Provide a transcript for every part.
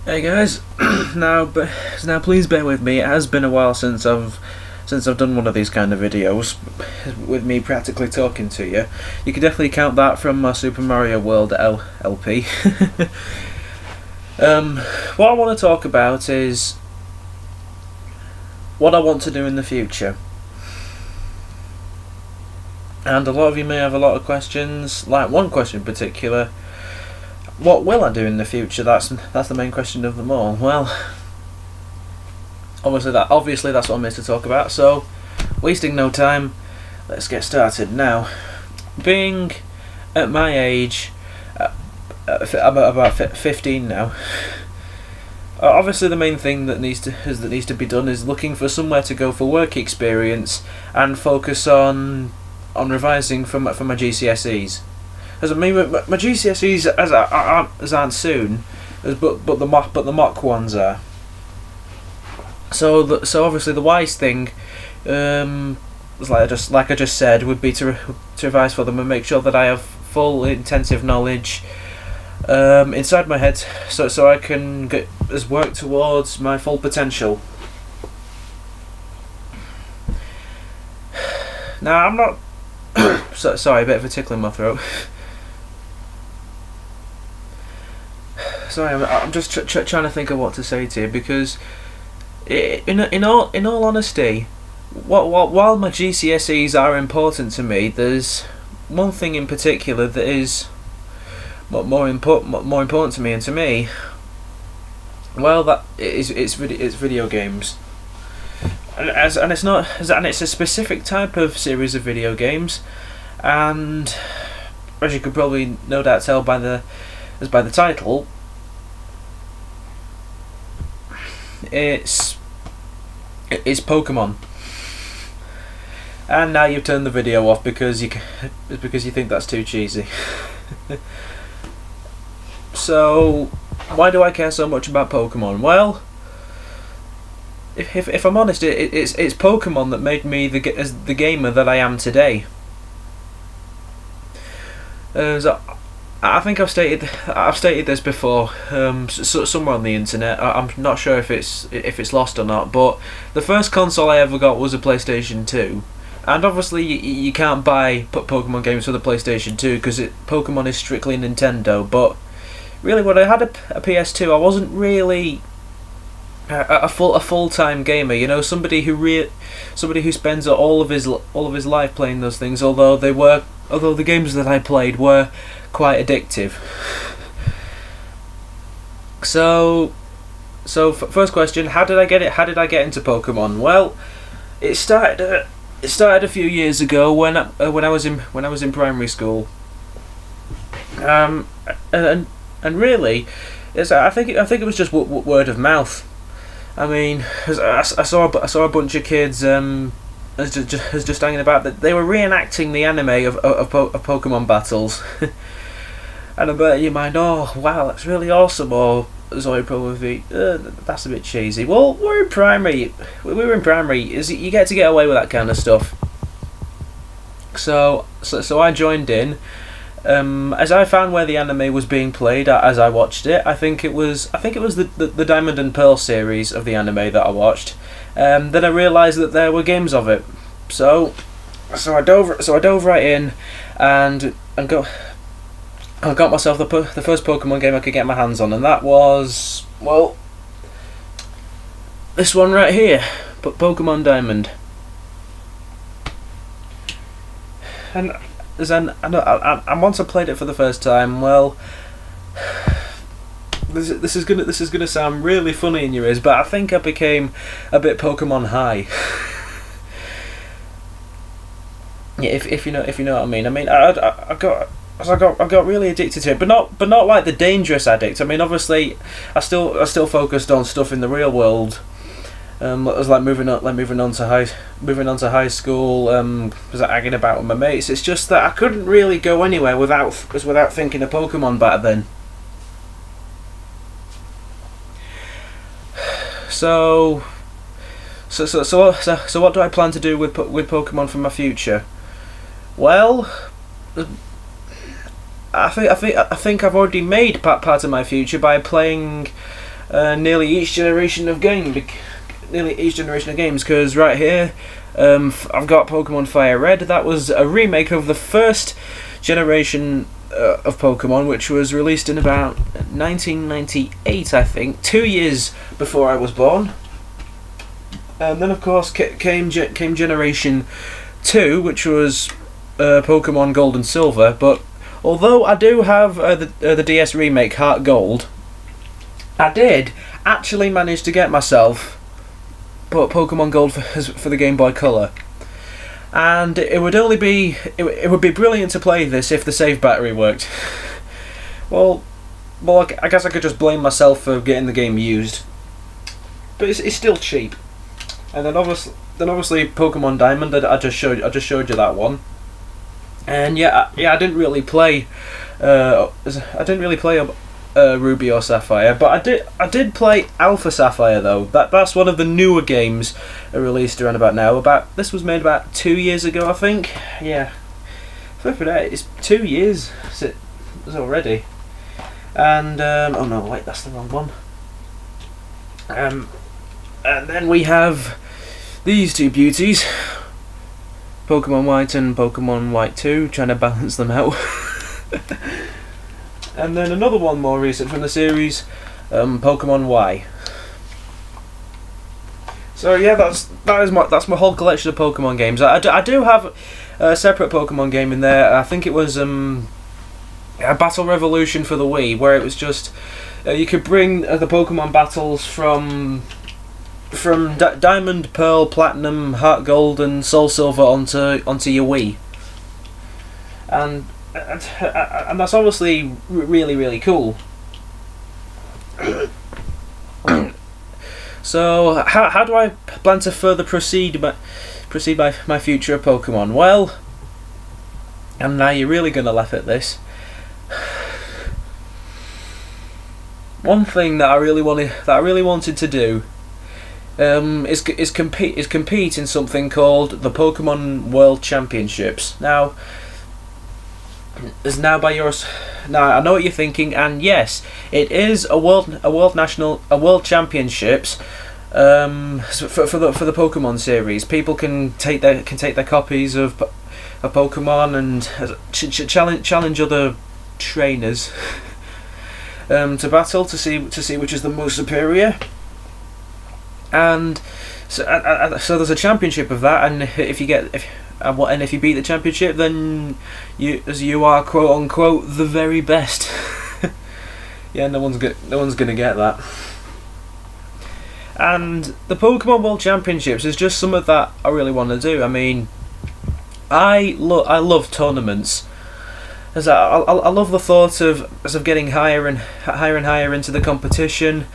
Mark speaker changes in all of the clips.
Speaker 1: Hey guys, now please bear with me. It has been a while since I've done one of these kind of videos with me practically talking to you. You can definitely count that from my Super Mario World LP. What I want to talk about is what I want to do in the future. And a lot of you may have a lot of questions, like one question in particular. What will I do in the future? That's the main question of them all. Well, obviously that's what I'm here to talk about. So, wasting no time, let's get started now. Being at my age, I'm about 15 now. Obviously, the main thing that needs to be done is looking for somewhere to go for work experience and focus on revising for my GCSEs. As I mean, my GCSEs aren't soon, but the mock ones are. So obviously the wise thing, like I just said, would be to revise for them and make sure that I have full intensive knowledge inside my head, so I can work towards my full potential. Now I'm not. Sorry, a bit of a tickle in my throat. Sorry, I'm just trying to think of what to say to you, because in all honesty, while my GCSEs are important to me, there's one thing in particular that is more important to me, and to me, well, it's video games. And it's a specific type of series of video games, and as you could probably no doubt tell by the title, it's Pokemon. And now you've turned the video off because you think that's too cheesy. So, why do I care so much about Pokemon? Well, if I'm honest, it's Pokemon that made me the gamer that I am today. So I think I've stated this before, somewhere on the internet. I'm not sure if it's lost or not, but the first console I ever got was a PlayStation 2. And obviously you can't buy Pokemon games for the PlayStation 2 because Pokemon is strictly Nintendo. But really, when I had a PS2, I wasn't really a full-time gamer. You know, somebody who spends all of his life playing those things. Although the games that I played were quite addictive. So first question: How did I get into Pokemon? Well, it started a few years ago when I was in primary school. And really, I think it was just word of mouth. I mean, I saw a bunch of kids just hanging about that they were reenacting the anime of Pokemon battles. And I bet you mind, oh wow, that's really awesome, or Zoe probably that's a bit cheesy. Well, we were in primary, you get to get away with that kind of stuff. So I joined in. As I found where the anime was being played as I watched it, I think it was the Diamond and Pearl series of the anime that I watched. Then I realised that there were games of it. So I dove right in, and I got myself the first Pokemon game I could get my hands on, and that was, well, this one right here, Pokemon Diamond. And once I played it for the first time, well, this is gonna sound really funny in your ears, but I think I became a bit Pokemon high. Yeah, if you know what I mean. I mean, I got really addicted to it, but not like the dangerous addict. I mean, obviously, I still focused on stuff in the real world. I was like moving on to high school. Was hanging about with my mates. It's just that I couldn't really go anywhere without thinking of Pokemon back then. So what do I plan to do with Pokemon for my future? Well, I think I've already made part of my future by playing nearly each generation of games. Because right here, I've got Pokemon Fire Red. That was a remake of the first generation of Pokemon, which was released in about 1998, I think, 2 years before I was born. And then, of course, came Generation 2, which was Pokemon Gold and Silver. But although I do have the DS remake Heart Gold, I did actually manage to get myself Pokemon Gold for the Game Boy Color. And it would be brilliant to play this if the save battery worked. well, I guess I could just blame myself for getting the game used. But it's still cheap. And then obviously Pokemon Diamond. I just showed you that one. And I didn't really play. Ruby or Sapphire, but I did play Alpha Sapphire though. That's one of the newer games released around about now. This was made about 2 years ago, I think. Yeah, flipping it, it's 2 years already. And oh no, wait, that's the wrong one. And then we have these two beauties, Pokemon White and Pokemon White 2, trying to balance them out. And then another one more recent from the series, Pokemon Y. So yeah, that's my whole collection of Pokemon games. I do have a separate Pokemon game in there. I think it was a Battle Revolution for the Wii, where it was just you could bring the Pokemon battles from Diamond, Pearl, Platinum, Heart Gold, and Soul Silver onto your Wii, and that's obviously really, really cool. So how do I plan to further proceed by my future of Pokemon? Well, and now you're really gonna laugh at this. One thing that I really wanted to do is compete in something called the Pokemon World Championships. Now I know what you're thinking, and yes, it is a world championships for the Pokemon series. People can take their copies of Pokemon and challenge other trainers to battle to see which is the most superior. And so there's a championship of that, and if you beat the championship, then you are quote unquote the very best. Yeah, no one's gonna get that. And the Pokemon World Championships is just something that I really want to do. I mean, I love tournaments. As I love the thought of getting higher and higher into the competition.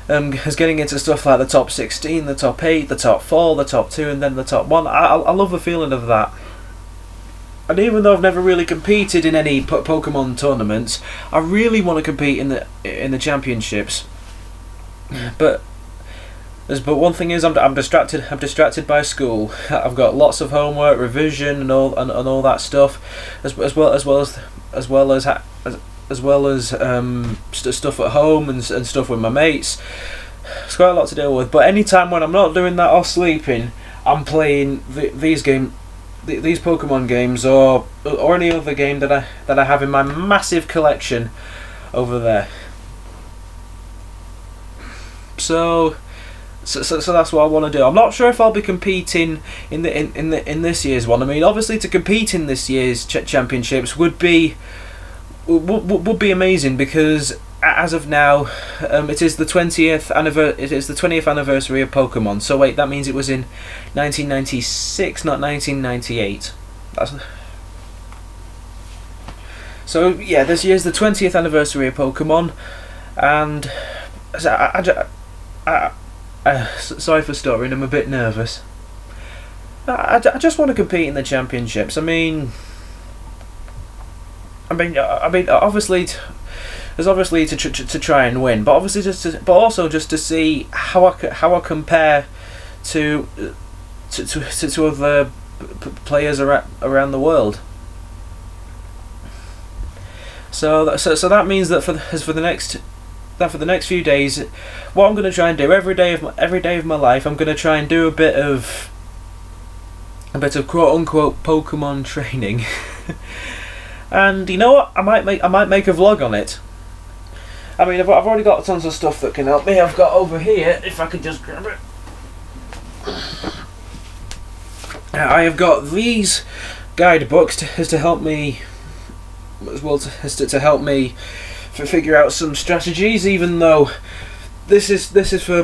Speaker 1: As getting into stuff like the top 16, the top 8, the top 4, the top 2, and then the top 1. I love the feeling of that. And even though I've never really competed in any Pokemon tournaments, I really want to compete in the championships. But one thing is, I'm distracted. I'm distracted by school. I've got lots of homework, revision, and all that stuff, as well as stuff at home and stuff with my mates. It's quite a lot to deal with. But any time when I'm not doing that or sleeping, I'm playing these Pokemon games or any other game that I have in my massive collection over there. So that's what I want to do. I'm not sure if I'll be competing in this year's one. I mean, obviously to compete in this year's championships would be amazing, because as of now, it is the 20th anniversary of Pokemon. So wait, that means it was in 1996, not 1998. So yeah, this year's the 20th anniversary of Pokemon, and sorry for stuttering, I'm a bit nervous. I just want to compete in the championships. I mean, obviously, there's obviously to try and win, but obviously also just to see how I compare to other players around the world. So that means that for the next few days, what I'm going to try and do every day of my life, I'm going to try and do a bit of quote unquote Pokemon training. And you know what? I might make a vlog on it. I mean, I've already got tons of stuff that can help me. I've got over here, if I could just grab it. I have got these guidebooks to help me, as well to help me figure out some strategies. Even though this is for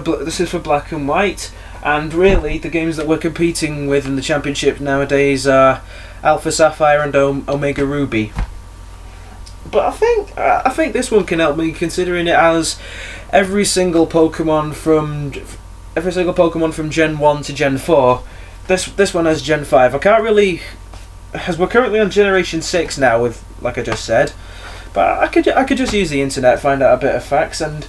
Speaker 1: black and white, and really the games that we're competing with in the championship nowadays are Alpha Sapphire and Omega Ruby. But I think this one can help me, considering it has every single Pokemon from Gen 1 to Gen 4. This one has Gen 5. I can't really, as we're currently on Generation 6 now, with like I just said. But I could just use the internet, find out a bit of facts, and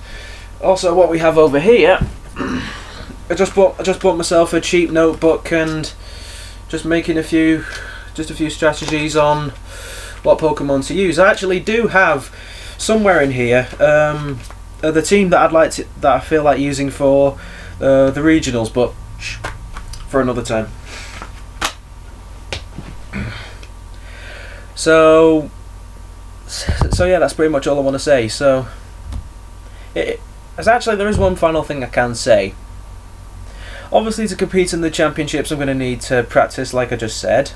Speaker 1: also what we have over here. I just bought myself a cheap notebook and just making a few strategies on what Pokemon to use. I actually do have somewhere in here the team that I feel like using for the regionals, but for another time. So yeah, that's pretty much all I want to say. So there is one final thing I can say. Obviously, to compete in the championships, I'm going to need to practice, like I just said.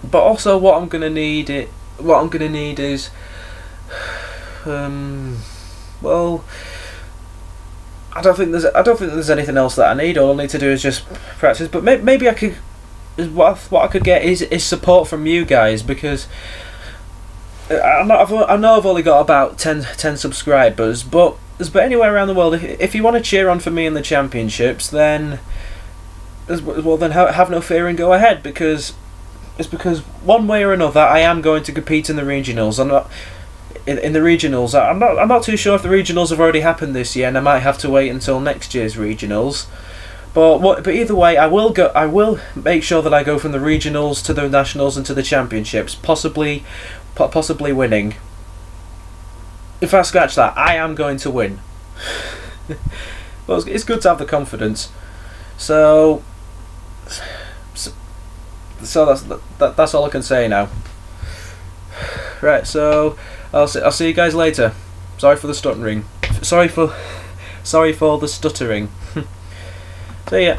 Speaker 1: But also, what I'm going to need is, well, I don't think there's anything else that I need. All I need to do is just practice. But maybe I could, what I could get is support from you guys, because I know I've only got about 10 subscribers, but anywhere around the world, if you want to cheer on for me in the championships, then have no fear and go ahead, because one way or another I am going to compete in the regionals. I'm not too sure if the regionals have already happened this year, and I might have to wait until next year's regionals. But either way, I will make sure that I go from the regionals to the nationals and to the championships, possibly winning. If I scratch that, I am going to win. Well, it's good to have the confidence. So that's all I can say now. Right, so I'll see you guys later. Sorry for the stuttering. Sorry for the stuttering. See ya.